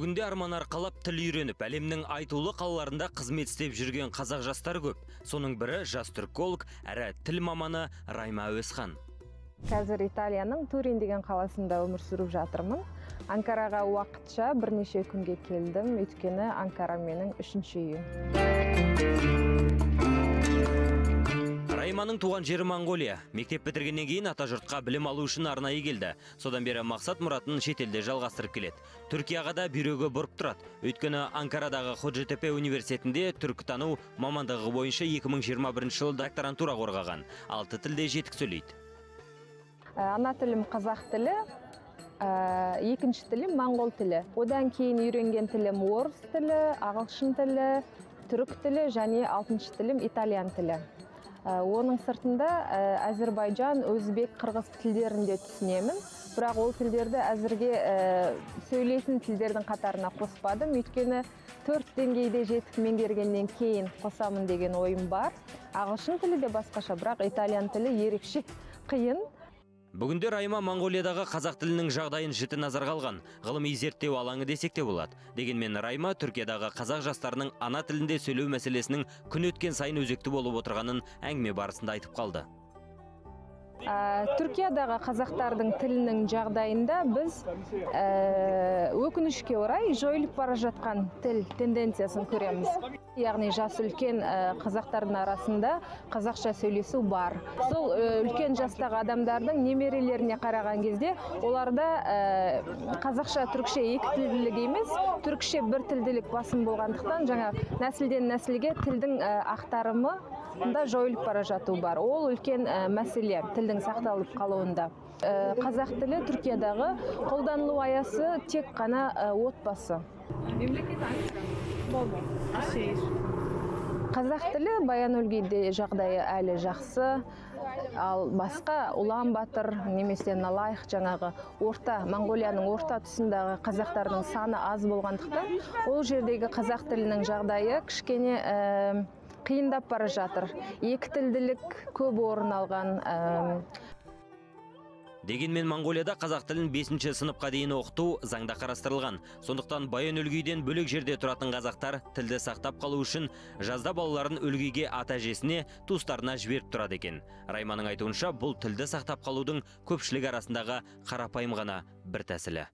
Бүгінде арман арқалап тіл үйреніп, әлемнің айтулы қалаларында қызмет істеп жүрген қазақ жастары көп. Соның бірі жас түрколог, әрі тіл маманы Райма Әуесхан. Қазір Италияның Турин деген қаласында өмір сүріп жатырмын. Анкараға уақытша бірнеше күнге келдім, өйткені Анкара менің үшінші үйім. Райманың туған жері Монголия. Мектеп бітіргеннен кейін атажұртқа білім алу үшін арнайы келді. Содан бері мақсат мұратын шетелде жалғастырып келеді. Түркияға да бүйрегі бұрып тұрады. Өйткені Анкарадағы Ходжетепе университетінде түркітану мамандығы бойынша 2021 жылы докторантура қорғаған. 6 тілде жетік сөйлейді. Ана тілім қазақ тілі, екінші тілім моңғол тілі. Одан кейін үйренген тілім орыс тілі, ағылшын тілі, түрік тілі және 6-шы тілім итальян тілі. Оның сыртында Әзербайжан, өзбек, қырғыз тілдерінде түсінемін. Бірақ ол тілдерді әзірге сөйлейтін тілдердің қатарына қоспадым. Өйткені 4 деңгейде жетіп меңгергеннен кейін қосамын деген ойым бар. Ағылшын тілі де басқаша, бірақ итальян тілі ерекше қиын. Бүгінде Райма Монголиядағы қазақ тілінің жағдайын жіті назарға алған. Ғылыми зерттеу алаңы десек те болады. Дегенмен Райма Түркиядағы қазақ жастарының ана тілінде сөйлеу мәселесінің күн өткен сайын өзекті болып отырғанын әңгіме барысында айтып қалды. Түркиядағы қазақтардың тілінің жағдайында біз өкінішке орай жойылып бара жатқан тіл тенденциясын көреміз. Яғни жас үлкен қазақтардың арасында қазақша сөйлесу бар. Сол үлкен жастағы адамдардың немерелеріне қараған кезде оларда қазақша түркше екі тілділік емес, түркше бір тілділік басым болғандықтан жаңа нәсілден нәсілге тілдің ақтарымы да жойылып бара жату бар. Ол үлкен мәселе тілдің сақталып қалуында. Қазақ тілі Түркиядағы қолданылу аясы тек қана отбасы. Қазақ тілі Баян-Өлгейде жағдайы әлі жақсы, ал басқа Улан Батыр немесе Налайық жаңағы Монғолияның орта тұсындағы қазақтардың саны аз болғандықтан, ол жердегі қазақ тілінің жағдайы кішкене қиындап бара жатыр. Екі тілділік көп орын алған. Дегенмен Монғолияда қазақ тілін 5-ші сыныпқа дейін оқыту заңда қарастырылған. Сондықтан Баян-Өлгейден бөлек жерде тұратын қазақтар тілді сақтап қалу үшін жазда балаларын Өлгейге ата-әжесіне, туыстарына жіберіп тұрады екен. Райманың айтуынша, бұл тілді сақтап қалудың көпшілік арасындағы қарапайым ғана бір тәсілі.